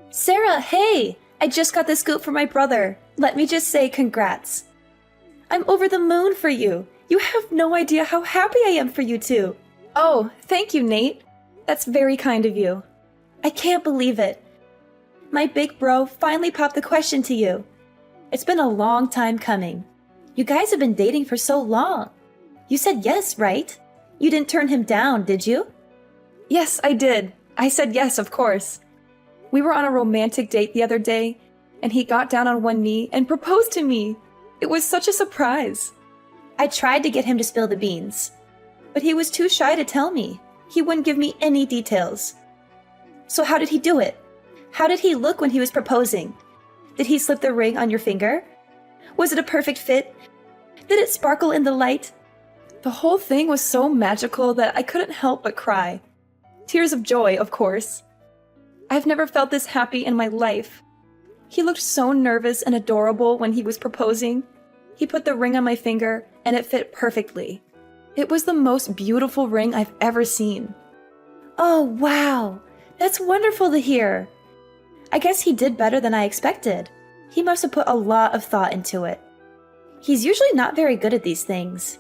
Sarah, hey! I just got the scoop from my brother. Let me just say congrats. I'm over the moon for you. You have no idea how happy I am for you two. Oh, thank you, Nate. That's very kind of you. I can't believe it. My big bro finally popped the question to you. It's been a long time coming. You guys have been dating for so long. You said yes, right? You didn't turn him down, did you? Yes, I did. I said yes, of course. We were on a romantic date the other day, and he got down on one knee and proposed to me. It was such a surprise. I tried to get him to spill the beans, but he was too shy to tell me. He wouldn't give me any details. So how did he do it? How did he look when he was proposing? Did he slip the ring on your finger? Was it a perfect fit? Did it sparkle in the light? The whole thing was so magical that I couldn't help but cry. Tears of joy, of course. I've never felt this happy in my life. He looked so nervous and adorable when he was proposing. He put the ring on my finger, and it fit perfectly. It was the most beautiful ring I've ever seen. Oh, wow! That's wonderful to hear! I guess he did better than I expected. He must have put a lot of thought into it. He's usually not very good at these things.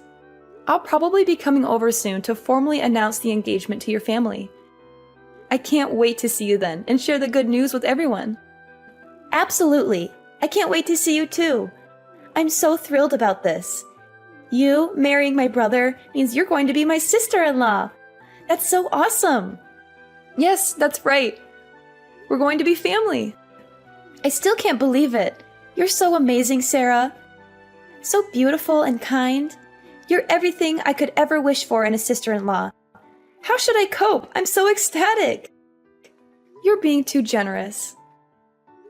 I'll probably be coming over soon to formally announce the engagement to your family. I can't wait to see you then and share the good news with everyone. Absolutely. I can't wait to see you too. I'm so thrilled about this. You marrying my brother means you're going to be my sister-in-law. That's so awesome. Yes, that's right. We're going to be family. I still can't believe it. You're so amazing, Sarah. So beautiful and kind. You're everything I could ever wish for in a sister-in-law. How should I cope? I'm so ecstatic. You're being too generous.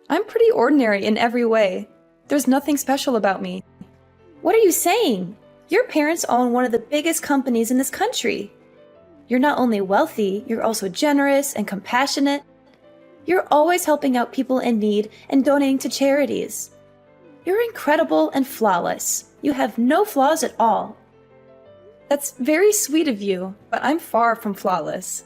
I'm pretty ordinary in every way. There's nothing special about me. What are you saying? Your parents own one of the biggest companies in this country. You're not only wealthy, you're also generous and compassionate. You're always helping out people in need and donating to charities. You're incredible and flawless. You have no flaws at all. That's very sweet of you, but I'm far from flawless.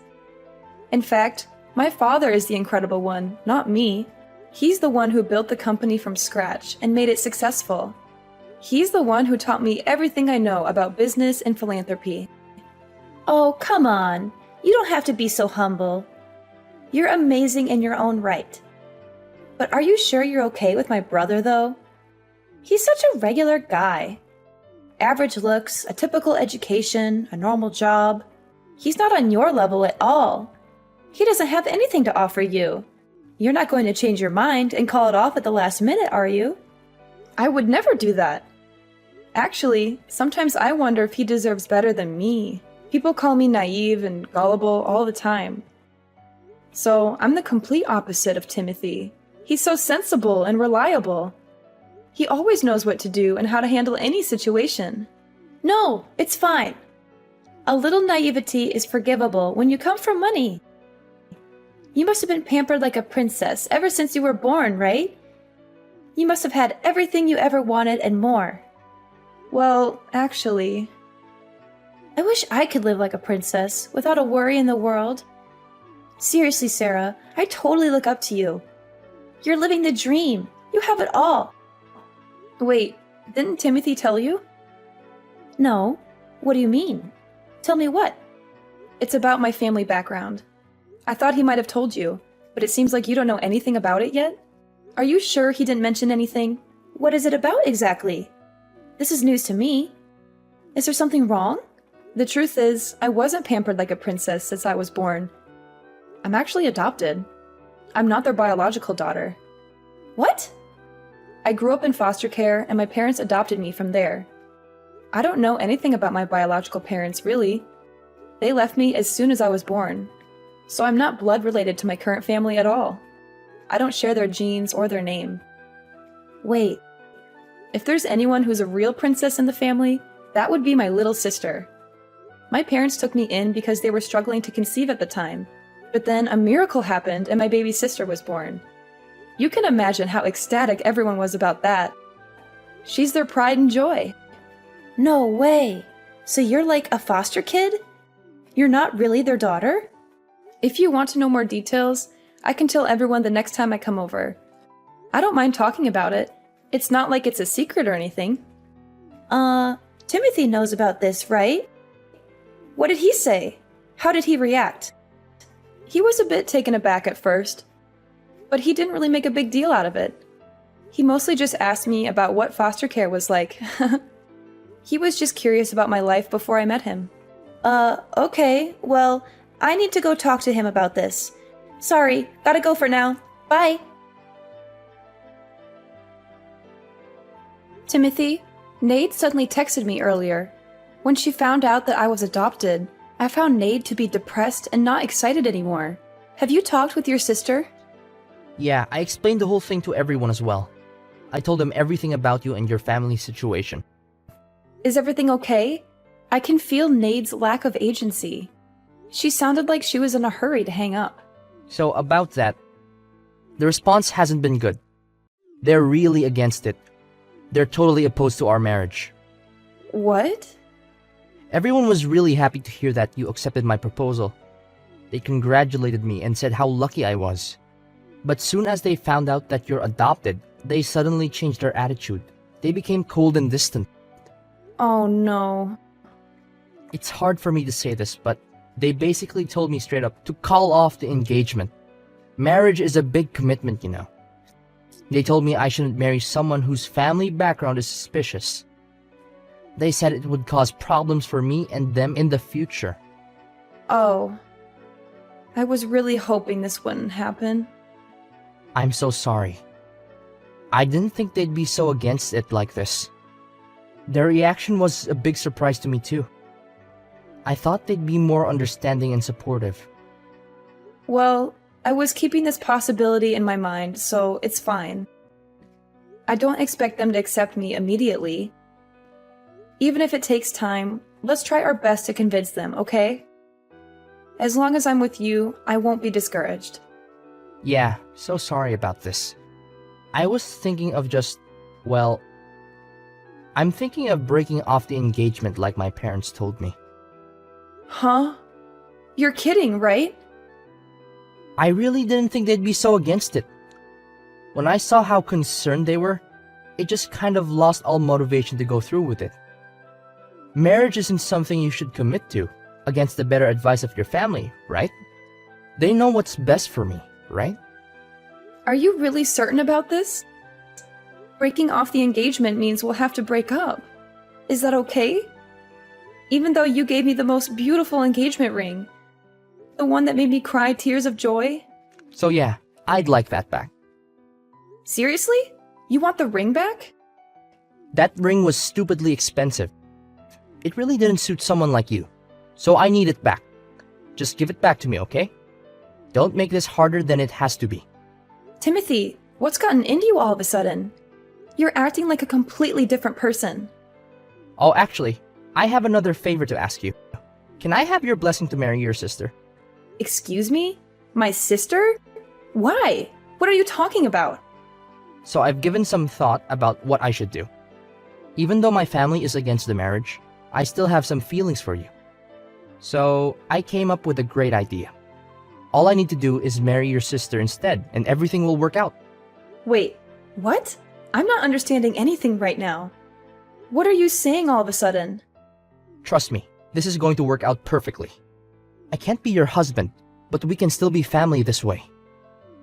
In fact, my father is the incredible one, not me. He's the one who built the company from scratch and made it successful. He's the one who taught me everything I know about business and philanthropy. Oh, come on. You don't have to be so humble. You're amazing in your own right. But are you sure you're okay with my brother, though? He's such a regular guy. Average looks, a typical education, a normal job. He's not on your level at all. He doesn't have anything to offer you. You're not going to change your mind and call it off at the last minute, are you? I would never do that. Actually, sometimes I wonder if he deserves better than me. People call me naive and gullible all the time. So I'm the complete opposite of Timothy. He's so sensible and reliable. He always knows what to do and how to handle any situation. No, it's fine. A little naivety is forgivable when you come from money. You must have been pampered like a princess ever since you were born, right? You must have had everything you ever wanted and more. Well, actually, I wish I could live like a princess without a worry in the world. Seriously, Sarah, I totally look up to you. You're living the dream. You have it all. Wait, didn't Timothy tell you? No. What do you mean? Tell me what? It's about my family background. I thought he might have told you, but it seems like you don't know anything about it yet. Are you sure he didn't mention anything? What is it about exactly? This is news to me. Is there something wrong? The truth is, I wasn't pampered like a princess since I was born. I'm actually adopted. I'm not their biological daughter. What? I grew up in foster care, and my parents adopted me from there. I don't know anything about my biological parents, really. They left me as soon as I was born, so I'm not blood related to my current family at all. I don't share their genes or their name. Wait, if there's anyone who's a real princess in the family, that would be my little sister. My parents took me in because they were struggling to conceive at the time, but then a miracle happened and my baby sister was born. You can imagine how ecstatic everyone was about that. She's their pride and joy. No way! So you're like a foster kid? You're not really their daughter? If you want to know more details, I can tell everyone the next time I come over. I don't mind talking about it. It's not like it's a secret or anything. Timothy knows about this, right? What did he say? How did he react? He was a bit taken aback at first, but he didn't really make a big deal out of it. He mostly just asked me about what foster care was like. He was just curious about my life before I met him. Okay, well, I need to go talk to him about this. Sorry, gotta go for now. Bye! Timothy, Nade suddenly texted me earlier. When she found out that I was adopted, I found Nade to be depressed and not excited anymore. Have you talked with your sister? Yeah, I explained the whole thing to everyone as well. I told them everything about you and your family situation. Is everything okay? I can feel Nade's lack of agency. She sounded like she was in a hurry to hang up. So about that, the response hasn't been good. They're really against it. They're totally opposed to our marriage. What? Everyone was really happy to hear that you accepted my proposal. They congratulated me and said how lucky I was. But soon as they found out that you're adopted, they suddenly changed their attitude. They became cold and distant. Oh no. It's hard for me to say this, but they basically told me straight up to call off the engagement. Marriage is a big commitment, you know. They told me I shouldn't marry someone whose family background is suspicious. They said it would cause problems for me and them in the future. Oh. I was really hoping this wouldn't happen. I'm so sorry. I didn't think they'd be so against it like this. Their reaction was a big surprise to me too. I thought they'd be more understanding and supportive. Well, I was keeping this possibility in my mind, so it's fine. I don't expect them to accept me immediately. Even if it takes time, let's try our best to convince them, okay? As long as I'm with you, I won't be discouraged. Yeah, so sorry about this. I was thinking of I'm thinking of breaking off the engagement like my parents told me. Huh? You're kidding, right? I really didn't think they'd be so against it. When I saw how concerned they were, it just kind of lost all motivation to go through with it. Marriage isn't something you should commit to against the better advice of your family, right? They know what's best for me, right? Are you really certain about this? Breaking off the engagement means we'll have to break up. Is that okay? Even though you gave me the most beautiful engagement ring, the one that made me cry tears of joy? So yeah, I'd like that back. Seriously? You want the ring back? That ring was stupidly expensive. It really didn't suit someone like you. So I need it back. Just give it back to me, okay? Don't make this harder than it has to be. Timothy, what's gotten into you all of a sudden? You're acting like a completely different person. Oh, actually, I have another favor to ask you. Can I have your blessing to marry your sister? Excuse me? My sister? Why? What are you talking about? So I've given some thought about what I should do. Even though my family is against the marriage, I still have some feelings for you. So I came up with a great idea. All I need to do is marry your sister instead, and everything will work out. Wait, what? I'm not understanding anything right now. What are you saying all of a sudden? Trust me, this is going to work out perfectly. I can't be your husband, but we can still be family this way.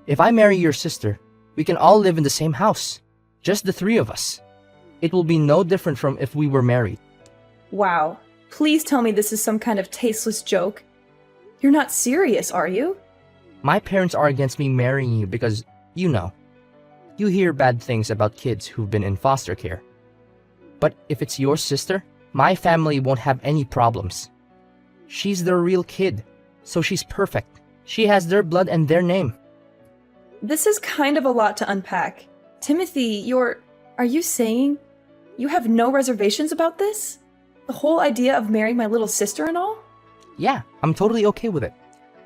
If I marry your sister, we can all live in the same house. Just the three of us. It will be no different from if we were married. Wow. Please tell me this is some kind of tasteless joke. You're not serious, are you? My parents are against me marrying you because, you hear bad things about kids who've been in foster care. But if it's your sister, my family won't have any problems. She's their real kid, so she's perfect. She has their blood and their name. This is kind of a lot to unpack. Timothy, are you saying you have no reservations about this? The whole idea of marrying my little sister and all? Yeah, I'm totally okay with it.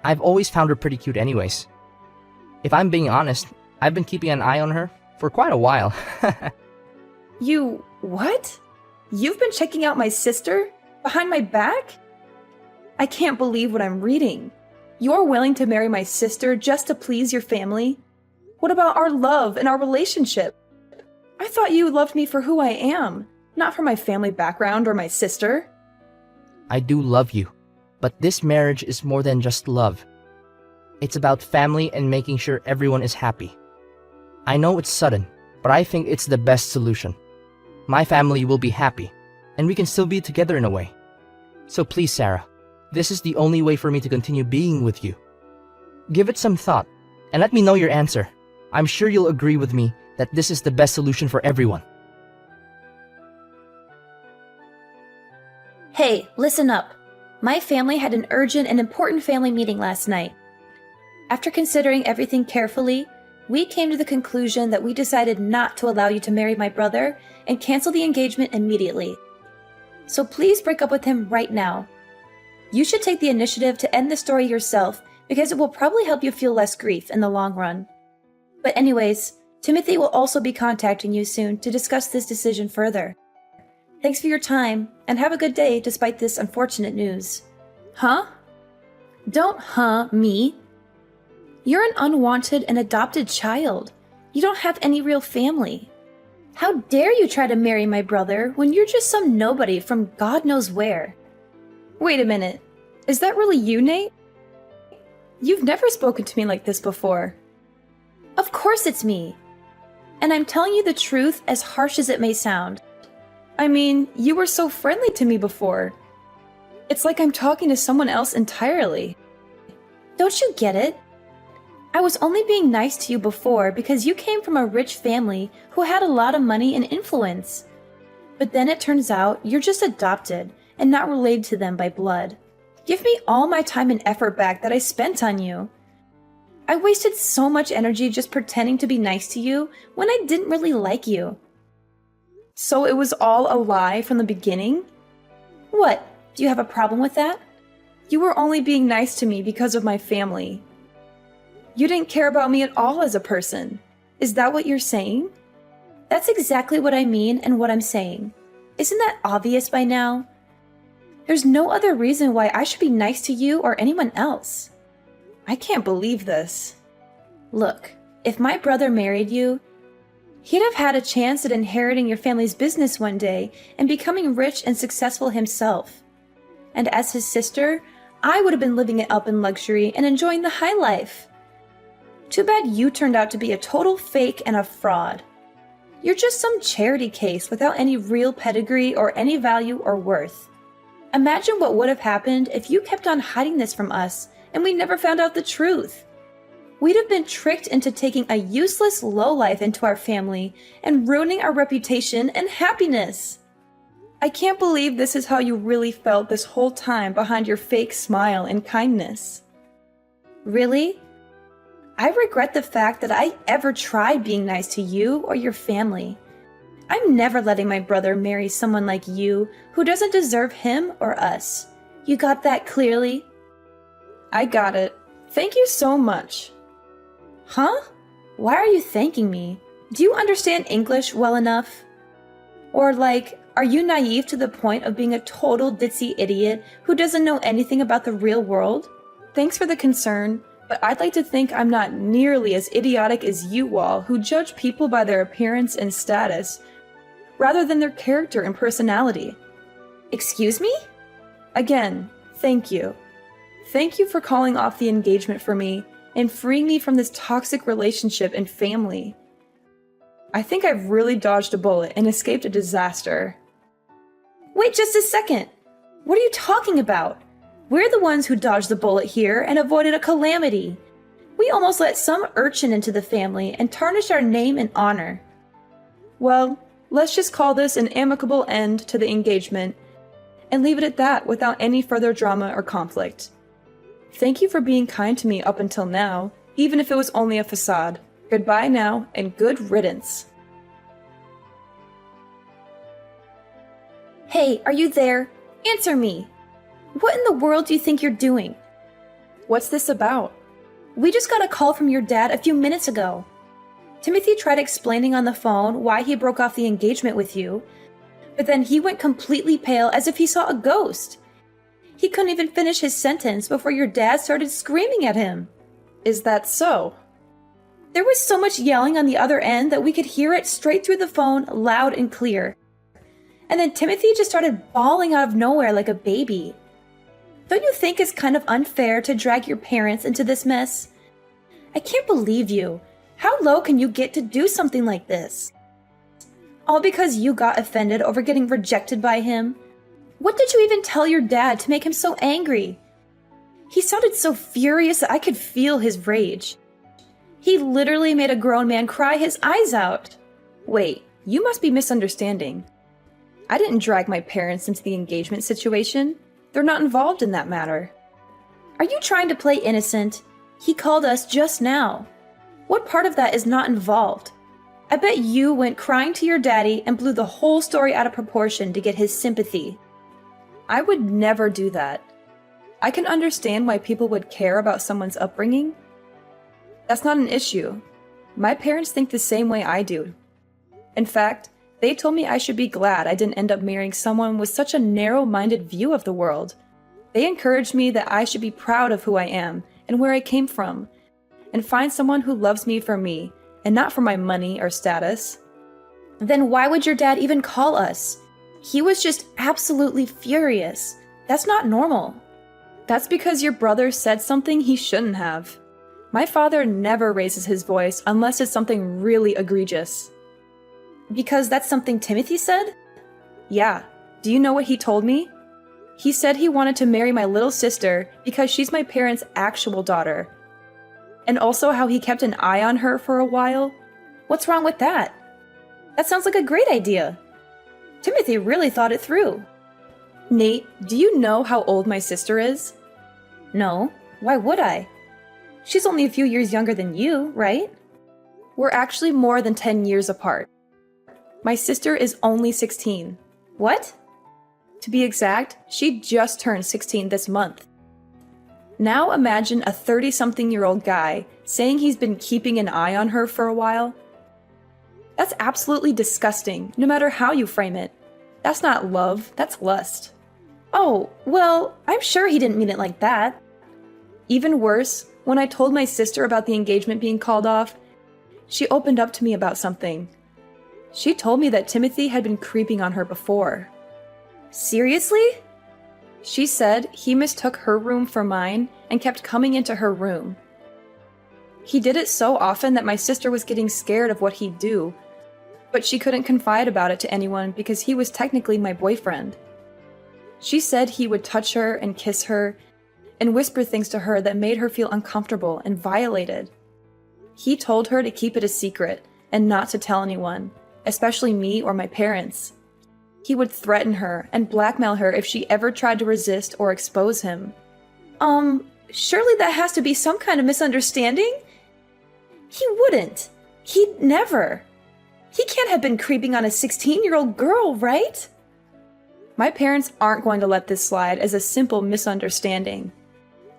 I've always found her pretty cute anyways. If I'm being honest, I've been keeping an eye on her for quite a while. You, what? You've been checking out my sister? Behind my back? I can't believe what I'm reading. You're willing to marry my sister just to please your family? What about our love and our relationship? I thought you loved me for who I am, not for my family background or my sister. I do love you, but this marriage is more than just love. It's about family and making sure everyone is happy. I know it's sudden, but I think it's the best solution. My family will be happy, and we can still be together in a way. So please, Sarah, this is the only way for me to continue being with you. Give it some thought, and let me know your answer. I'm sure you'll agree with me that this is the best solution for everyone. Hey, listen up. My family had an urgent and important family meeting last night. After considering everything carefully, we came to the conclusion that we decided not to allow you to marry my brother and cancel the engagement immediately. So please break up with him right now. You should take the initiative to end the story yourself because it will probably help you feel less grief in the long run. But anyways, Timothy will also be contacting you soon to discuss this decision further. Thanks for your time, and have a good day despite this unfortunate news. Huh? Don't me. You're an unwanted and adopted child. You don't have any real family. How dare you try to marry my brother when you're just some nobody from God knows where? Wait a minute. Is that really you, Nate? You've never spoken to me like this before. Of course it's me. And I'm telling you the truth, as harsh as it may sound. I mean, you were so friendly to me before. It's like I'm talking to someone else entirely. Don't you get it? I was only being nice to you before because you came from a rich family who had a lot of money and influence. But then it turns out you're just adopted and not related to them by blood. Give me all my time and effort back that I spent on you. I wasted so much energy just pretending to be nice to you when I didn't really like you. So it was all a lie from the beginning? What, do you have a problem with that? You were only being nice to me because of my family. You didn't care about me at all as a person. Is that what you're saying? That's exactly what I mean and what I'm saying. Isn't that obvious by now? There's no other reason why I should be nice to you or anyone else. I can't believe this. Look, if my brother married you, he'd have had a chance at inheriting your family's business one day and becoming rich and successful himself. And as his sister, I would have been living it up in luxury and enjoying the high life. Too bad you turned out to be a total fake and a fraud. You're just some charity case without any real pedigree or any value or worth. Imagine what would have happened if you kept on hiding this from us and we never found out the truth. We'd have been tricked into taking a useless lowlife into our family and ruining our reputation and happiness. I can't believe this is how you really felt this whole time behind your fake smile and kindness. Really? I regret the fact that I ever tried being nice to you or your family. I'm never letting my brother marry someone like you who doesn't deserve him or us. You got that clearly? I got it. Thank you so much. Huh? Why are you thanking me? Do you understand English well enough? Or are you naive to the point of being a total ditzy idiot who doesn't know anything about the real world? Thanks for the concern, but I'd like to think I'm not nearly as idiotic as you all who judge people by their appearance and status, rather than their character and personality. Excuse me? Again, thank you. Thank you for calling off the engagement for me and freeing me from this toxic relationship and family. I think I've really dodged a bullet and escaped a disaster. Wait just a second! What are you talking about? We're the ones who dodged the bullet here and avoided a calamity. We almost let some urchin into the family and tarnished our name and honor. Well, let's just call this an amicable end to the engagement and leave it at that without any further drama or conflict. Thank you for being kind to me up until now, even if it was only a facade. Goodbye now, and good riddance. Hey, are you there? Answer me! What in the world do you think you're doing? What's this about? We just got a call from your dad a few minutes ago. Timothy tried explaining on the phone why he broke off the engagement with you, but then he went completely pale as if he saw a ghost. He couldn't even finish his sentence before your dad started screaming at him. Is that so? There was so much yelling on the other end that we could hear it straight through the phone, loud and clear. And then Timothy just started bawling out of nowhere like a baby. Don't you think it's kind of unfair to drag your parents into this mess? I can't believe you. How low can you get to do something like this? All because you got offended over getting rejected by him? What did you even tell your dad to make him so angry? He sounded so furious that I could feel his rage. He literally made a grown man cry his eyes out. Wait, you must be misunderstanding. I didn't drag my parents into the engagement situation. They're not involved in that matter. Are you trying to play innocent? He called us just now. What part of that is not involved? I bet you went crying to your daddy and blew the whole story out of proportion to get his sympathy. I would never do that. I can understand why people would care about someone's upbringing. That's not an issue. My parents think the same way I do. In fact, they told me I should be glad I didn't end up marrying someone with such a narrow-minded view of the world. They encouraged me that I should be proud of who I am and where I came from, and find someone who loves me for me, and not for my money or status. Then why would your dad even call us? He was just absolutely furious. That's not normal. That's because your brother said something he shouldn't have. My father never raises his voice unless it's something really egregious. Because that's something Timothy said? Yeah. Do you know what he told me? He said he wanted to marry my little sister because she's my parents' actual daughter. And also how he kept an eye on her for a while. What's wrong with that? That sounds like a great idea. Timothy really thought it through. Nate, do you know how old my sister is? No. Why would I? She's only a few years younger than you, right? We're actually more than 10 years apart. My sister is only 16. What? To be exact, she just turned 16 this month. Now imagine a 30-something-year-old guy saying he's been keeping an eye on her for a while. That's absolutely disgusting, no matter how you frame it. That's not love, that's lust. Oh, well, I'm sure he didn't mean it like that. Even worse, when I told my sister about the engagement being called off, she opened up to me about something. She told me that Timothy had been creeping on her before. Seriously? She said he mistook her room for mine and kept coming into her room. He did it so often that my sister was getting scared of what he'd do, but she couldn't confide about it to anyone because he was technically my boyfriend. She said he would touch her and kiss her and whisper things to her that made her feel uncomfortable and violated. He told her to keep it a secret and not to tell anyone, especially me or my parents. He would threaten her and blackmail her if she ever tried to resist or expose him. Surely that has to be some kind of misunderstanding? He wouldn't. He'd never. He can't have been creeping on a 16-year-old girl, right? My parents aren't going to let this slide as a simple misunderstanding.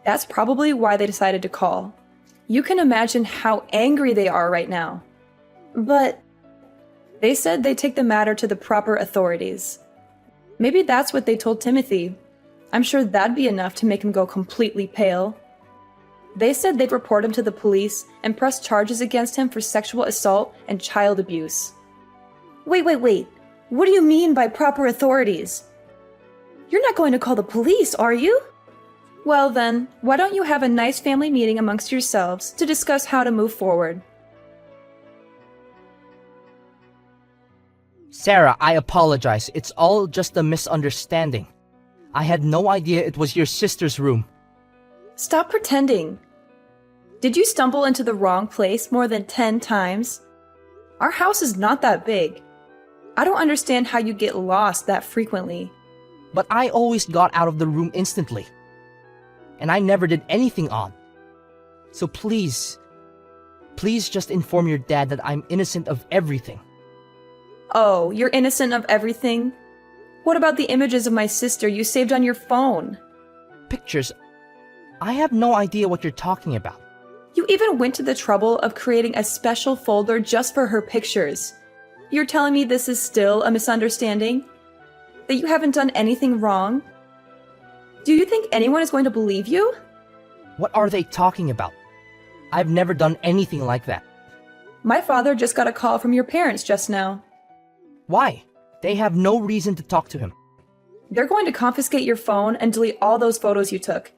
That's probably why they decided to call. You can imagine how angry they are right now. But they said they'd take the matter to the proper authorities. Maybe that's what they told Timothy. I'm sure that'd be enough to make him go completely pale. They said they'd report him to the police and press charges against him for sexual assault and child abuse. Wait. What do you mean by proper authorities? You're not going to call the police, are you? Well then, why don't you have a nice family meeting amongst yourselves to discuss how to move forward? Sarah, I apologize. It's all just a misunderstanding. I had no idea it was your sister's room. Stop pretending. Did you stumble into the wrong place more than 10 times? Our house is not that big. I don't understand how you get lost that frequently. But I always got out of the room instantly. And I never did anything odd. So please just inform your dad that I'm innocent of everything. Oh, you're innocent of everything? What about the images of my sister you saved on your phone? Pictures? I have no idea what you're talking about. You even went to the trouble of creating a special folder just for her pictures. You're telling me this is still a misunderstanding? That you haven't done anything wrong? Do you think anyone is going to believe you? What are they talking about? I've never done anything like that. My father just got a call from your parents just now. Why? They have no reason to talk to him. They're going to confiscate your phone and delete all those photos you took.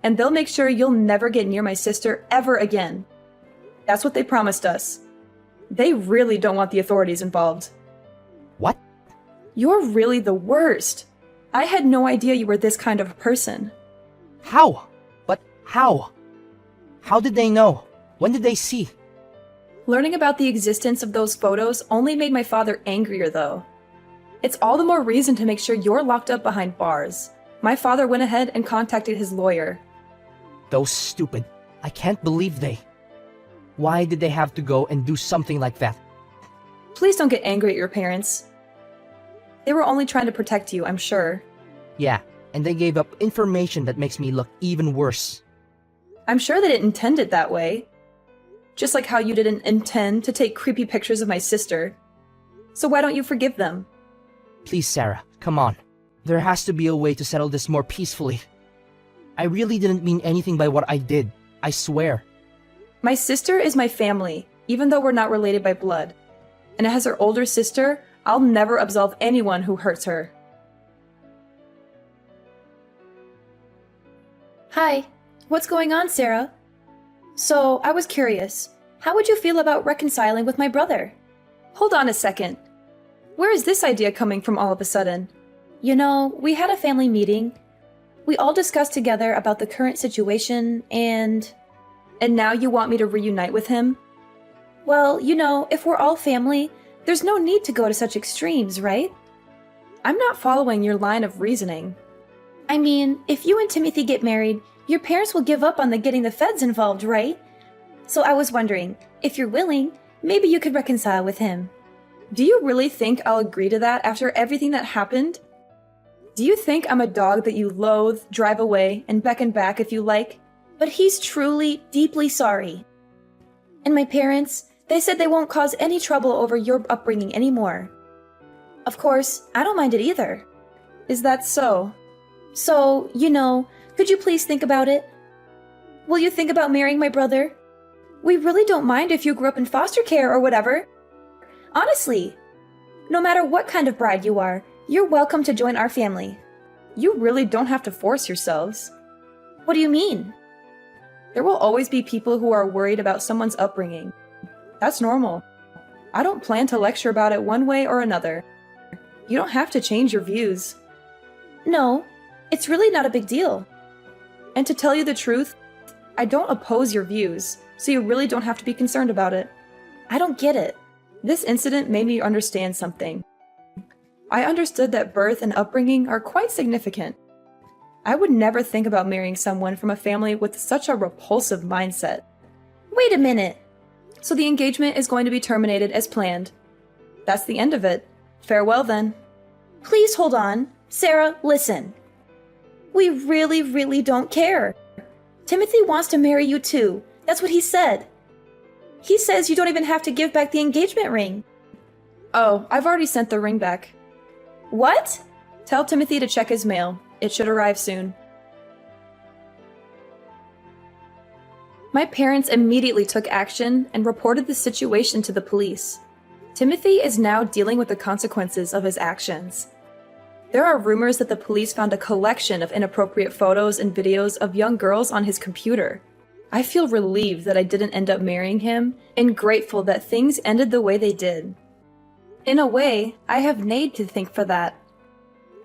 And they'll make sure you'll never get near my sister ever again. That's what they promised us. They really don't want the authorities involved. What? You're really the worst. I had no idea you were this kind of a person. How? But how? How did they know? When did they see? Learning about the existence of those photos only made my father angrier, though. It's all the more reason to make sure you're locked up behind bars. My father went ahead and contacted his lawyer. Those stupid. I can't believe they. Why did they have to go and do something like that? Please don't get angry at your parents. They were only trying to protect you, I'm sure. Yeah, and they gave up information that makes me look even worse. I'm sure they didn't intend it that way. Just like how you didn't intend to take creepy pictures of my sister. So why don't you forgive them? Please, Sarah, come on. There has to be a way to settle this more peacefully. I really didn't mean anything by what I did. I swear. My sister is my family, even though we're not related by blood. And as her older sister, I'll never absolve anyone who hurts her. Hi, what's going on, Sarah? So, I was curious. How would you feel about reconciling with my brother? Hold on a second. Where is this idea coming from all of a sudden? You know, we had a family meeting. We all discussed together about the current situation and... And now you want me to reunite with him? Well, you know, if we're all family, there's no need to go to such extremes, right? I'm not following your line of reasoning. I mean, if you and Timothy get married, your parents will give up on getting the feds involved, right? So I was wondering, if you're willing, maybe you could reconcile with him. Do you really think I'll agree to that after everything that happened? Do you think I'm a dog that you loathe, drive away, and beckon back if you like? But he's truly, deeply sorry. And my parents, they said they won't cause any trouble over your upbringing anymore. Of course, I don't mind it either. Is that so? So, you know, could you please think about it? Will you think about marrying my brother? We really don't mind if you grew up in foster care or whatever. Honestly, no matter what kind of bride you are, you're welcome to join our family. You really don't have to force yourselves. What do you mean? There will always be people who are worried about someone's upbringing. That's normal. I don't plan to lecture about it one way or another. You don't have to change your views. No, it's really not a big deal. And to tell you the truth, I don't oppose your views, so you really don't have to be concerned about it. I don't get it. This incident made me understand something. I understood that birth and upbringing are quite significant. I would never think about marrying someone from a family with such a repulsive mindset. Wait a minute. So the engagement is going to be terminated as planned. That's the end of it. Farewell then. Please hold on. Sarah, listen. We really don't care. Timothy wants to marry you too. That's what he said. He says you don't even have to give back the engagement ring. Oh, I've already sent the ring back. What? Tell Timothy to check his mail. It should arrive soon. My parents immediately took action and reported the situation to the police. Timothy is now dealing with the consequences of his actions. There are rumors that the police found a collection of inappropriate photos and videos of young girls on his computer. I feel relieved that I didn't end up marrying him and grateful that things ended the way they did. In a way, I have Nade to thank for that.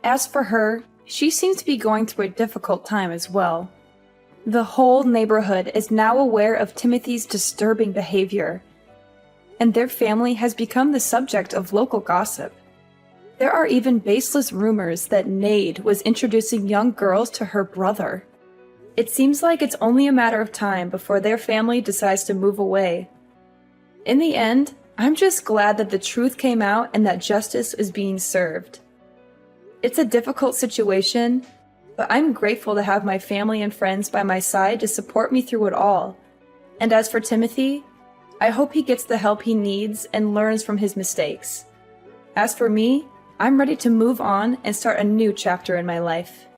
As for her, she seems to be going through a difficult time as well. The whole neighborhood is now aware of Timothy's disturbing behavior, and their family has become the subject of local gossip. There are even baseless rumors that Nade was introducing young girls to her brother. It seems like it's only a matter of time before their family decides to move away. In the end, I'm just glad that the truth came out and that justice is being served. It's a difficult situation, but I'm grateful to have my family and friends by my side to support me through it all. And as for Timothy, I hope he gets the help he needs and learns from his mistakes. As for me, I'm ready to move on and start a new chapter in my life.